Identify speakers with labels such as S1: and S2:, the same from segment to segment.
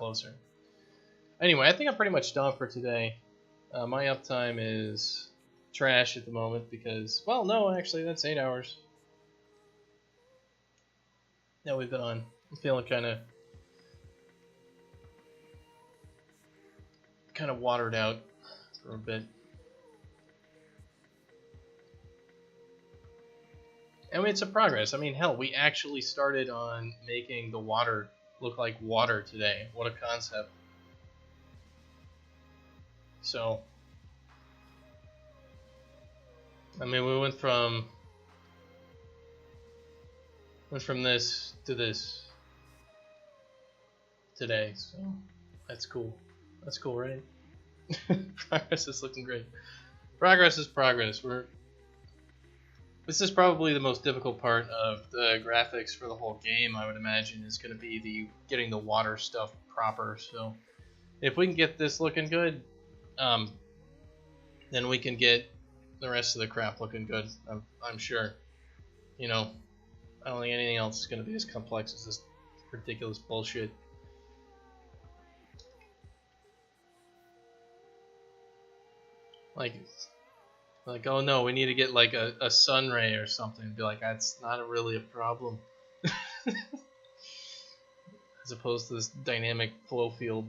S1: closer. Anyway, I think I'm pretty much done for today. My uptime is trash at the moment because, well, no, actually, that's 8 hours. Yeah, we've been on. I'm feeling kind of watered out for a bit. And it's a progress. I mean, hell, we actually started on making the water look like water today. What a concept. So, I mean, we went from this to this today. So, that's cool. That's cool, right? Progress is looking great. Progress is progress. This is probably the most difficult part of the graphics for the whole game, I would imagine, is going to be getting the water stuff proper. So if we can get this looking good, then we can get the rest of the crap looking good, I'm sure. You know, I don't think anything else is going to be as complex as this ridiculous bullshit. Like, oh no, we need to get like a sun ray or something. Be like, that's not really a problem. As opposed to this dynamic flow field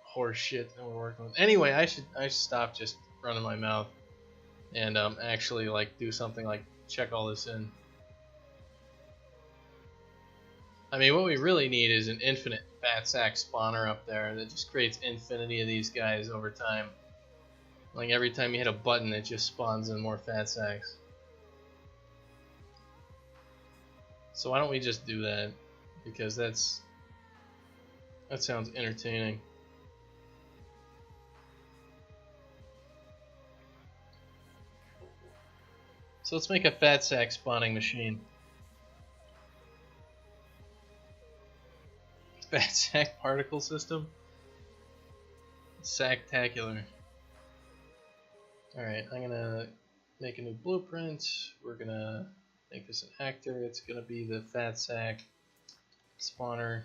S1: horse shit that we're working with. Anyway, I should stop just running my mouth and actually like do something like check all this in. I mean, what we really need is an infinite fat sack spawner up there that just creates infinity of these guys over time. Like every time you hit a button, it just spawns in more fat sacks. So why don't we just do that? Because that sounds entertaining. So let's make a fat sack spawning machine. Fat sack particle system? Sacktacular. Alright, I'm gonna make a new blueprint. We're gonna make this an actor. It's gonna be the fat sack spawner.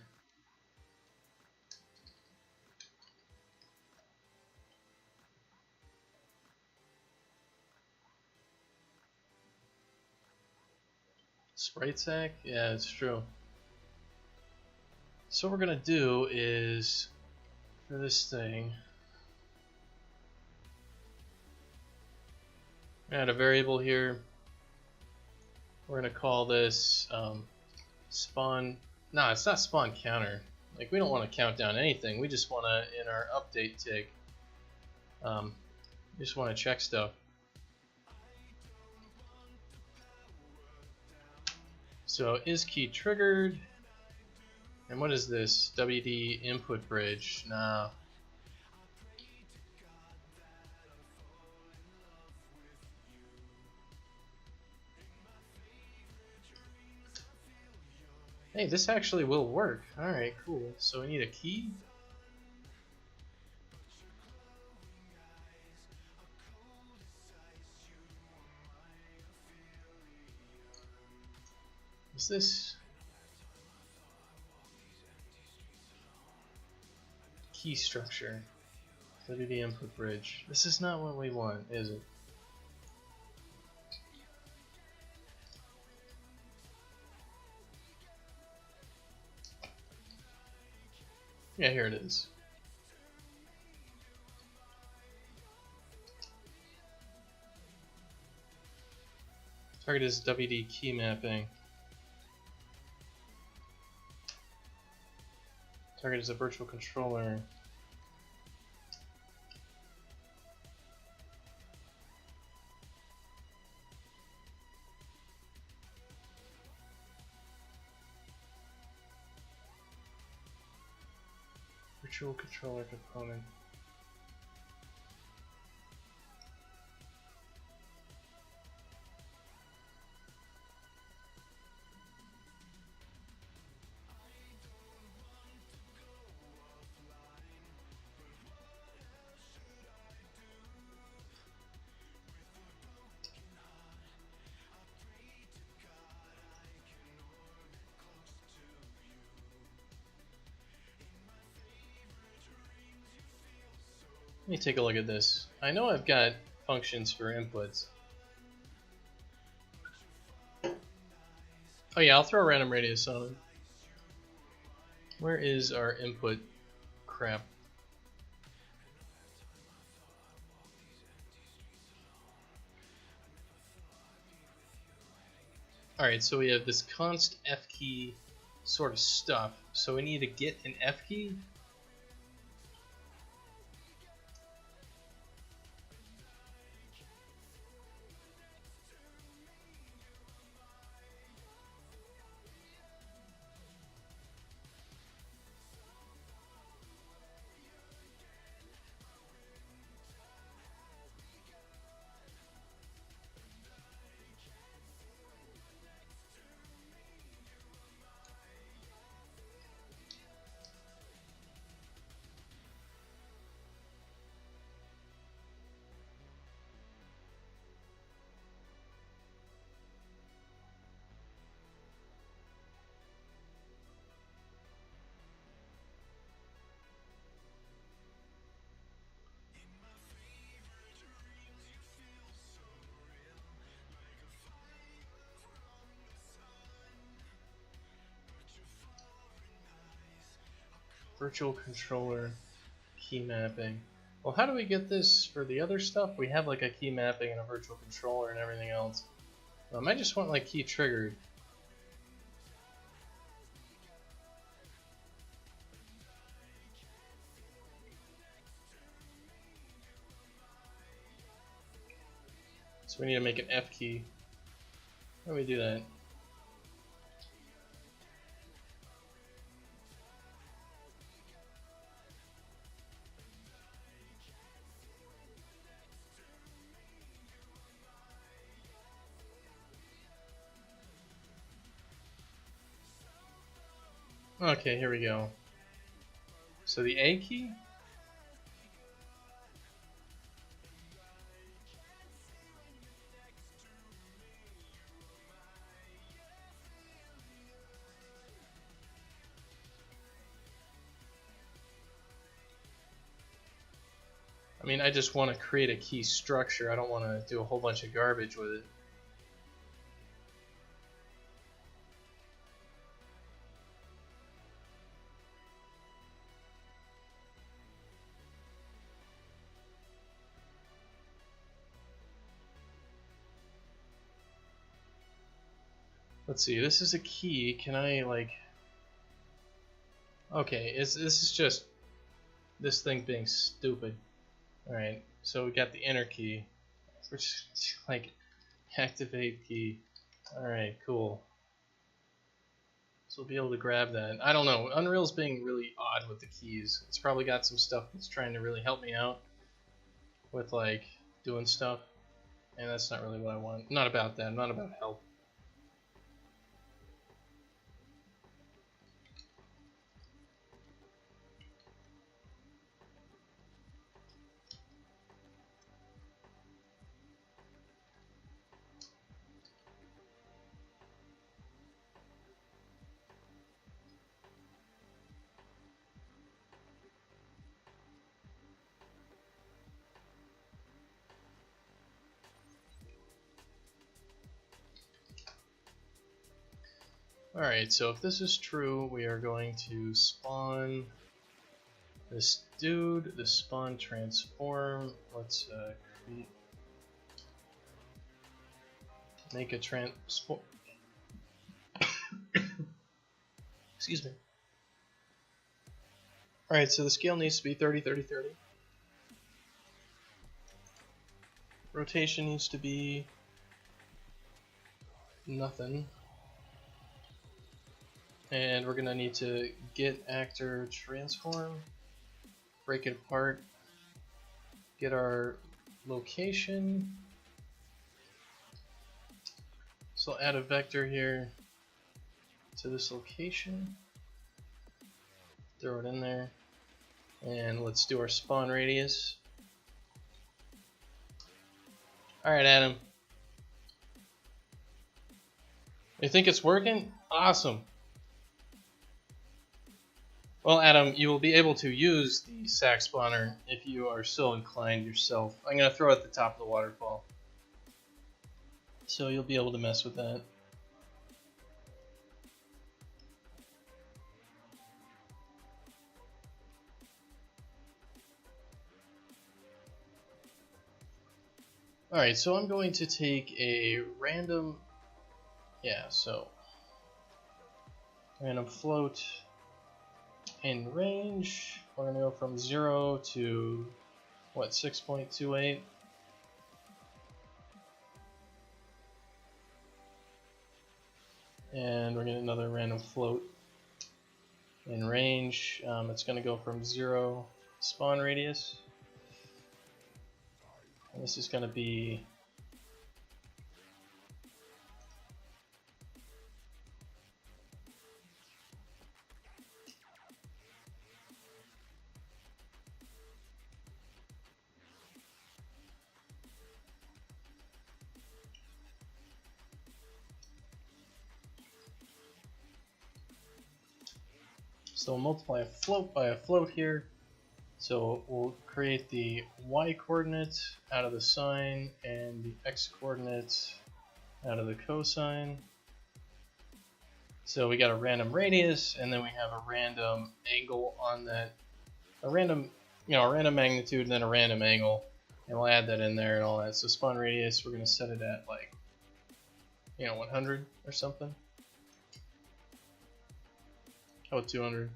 S1: Sprite sack? Yeah, it's true. So what we're gonna do is, for this thing, add a variable here. We're gonna call this spawn. No, it's not spawn counter. Like, we don't want to count down anything. We just want to, in our update tick, we just want to check stuff. So is key triggered? And what is this? WD input bridge? Nah. Hey, this actually will work. Alright, cool. So we need a key? Is this key structure? WD input bridge. This is not what we want, is it? Yeah, here it is. Target is WD key mapping. Target is a virtual controller. Virtual controller component. Let me take a look at this. I know I've got functions for inputs. Oh yeah, I'll throw a random radius on it. Where is our input crap? Alright, so we have this const F key sort of stuff. So we need to get an F key. Virtual controller key mapping. Well, how do we get this for the other stuff? We have like a key mapping and a virtual controller and everything else. I just want like key triggered. So we need to make an F key. How do we do that? Okay, here we go. So the A key? I mean, I just want to create a key structure. I don't want to do a whole bunch of garbage with it. Let's see, this is a key. Can I, like... Okay, this is just this thing being stupid. Alright, so we got the inner key, which is like activate key. Alright, cool. So we'll be able to grab that. I don't know, Unreal's being really odd with the keys. It's probably got some stuff that's trying to really help me out with like doing stuff, and that's not really what I want. I'm not about that, I'm not about help. Alright, so if this is true, we are going to spawn this dude, the spawn transform. Let's create, make a transform. Excuse me. Alright, so the scale needs to be 30, 30, 30. Rotation needs to be nothing. And we're gonna need to get actor transform, break it apart, get our location. So I'll add a vector here to this location, throw it in there, and let's do our spawn radius. Alright, Adam. You think it's working? Awesome. Well, Adam, you will be able to use the sack spawner if you are so inclined yourself. I'm going to throw it at the top of the waterfall. So you'll be able to mess with that. Alright, so I'm going to take a random, random float in range. We're going to go from 0 to, 6.28? And we're getting another random float in range. It's going to go from 0 spawn radius. And this is going to be so we'll multiply a float by a float here. So we'll create the y coordinate out of the sine and the x coordinate out of the cosine. So we got a random radius, and then we have a random angle on that, a random magnitude, and then a random angle, and we'll add that in there and all that. So spawn radius, we're going to set it at 100 or something. How about 200?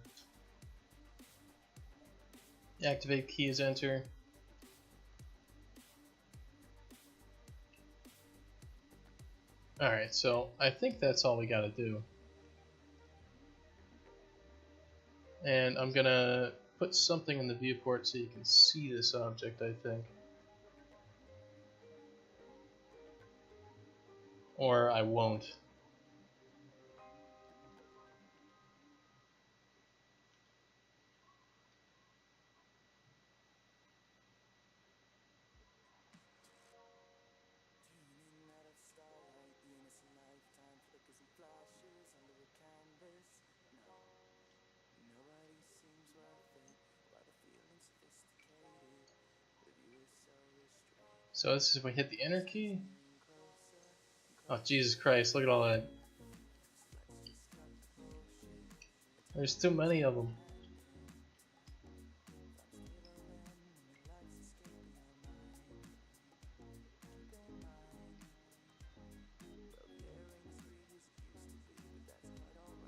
S1: Activate key is enter. Alright, so I think that's all we gotta do. And I'm gonna put something in the viewport so you can see this object, I think. Or I won't. So this is if we hit the enter key. Oh Jesus Christ, look at all that. There's too many of them.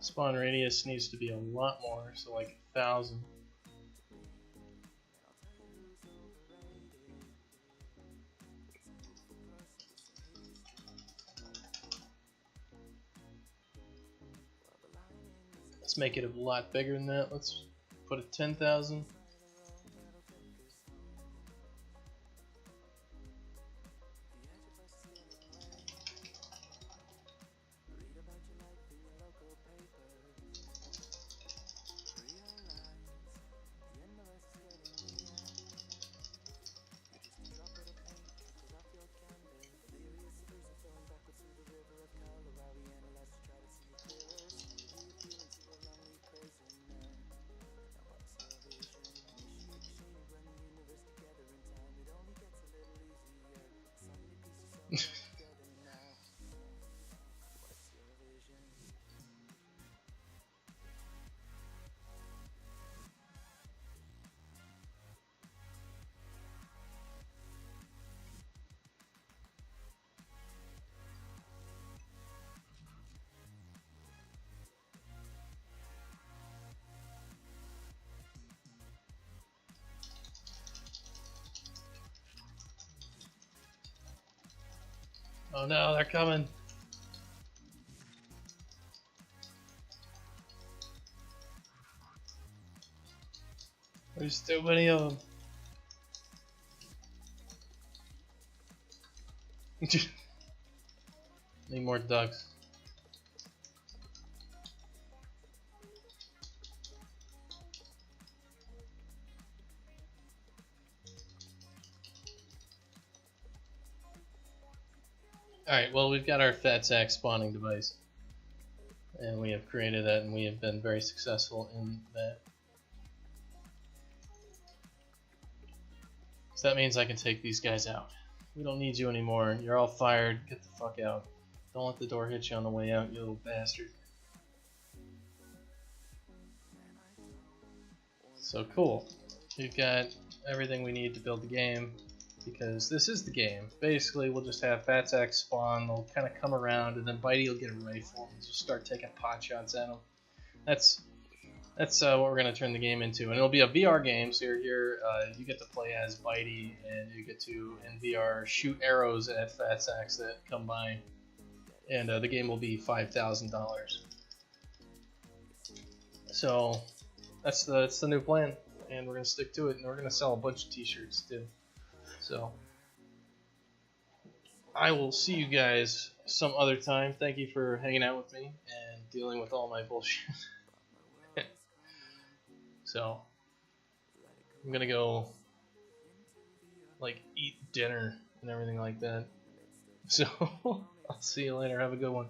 S1: Spawn radius needs to be a lot more, so like 1,000. Let's make it a lot bigger than that. Let's put it 10,000. Oh no, they're coming. There's too many of them. Need more ducks. Alright, well, we've got our fat sack spawning device. And we have created that, and we have been very successful in that. So that means I can take these guys out. We don't need you anymore. You're all fired. Get the fuck out. Don't let the door hit you on the way out, you little bastard. So cool. We've got everything we need to build the game, because this is the game. Basically, we'll just have Fatsack spawn, they'll kind of come around, and then Bitey will get a rifle and just start taking pot shots at them. That's what we're going to turn the game into. And it'll be a VR game, so you're here, you get to play as Bitey, and you get to, in VR, shoot arrows at Fatsacks that come by. And the game will be $5,000. So that's the new plan, and we're gonna stick to it, and we're gonna sell a bunch of t-shirts too. So I will see you guys some other time. Thank you for hanging out with me and dealing with all my bullshit. So I'm gonna go like eat dinner and everything like that. So I'll see you later. Have a good one.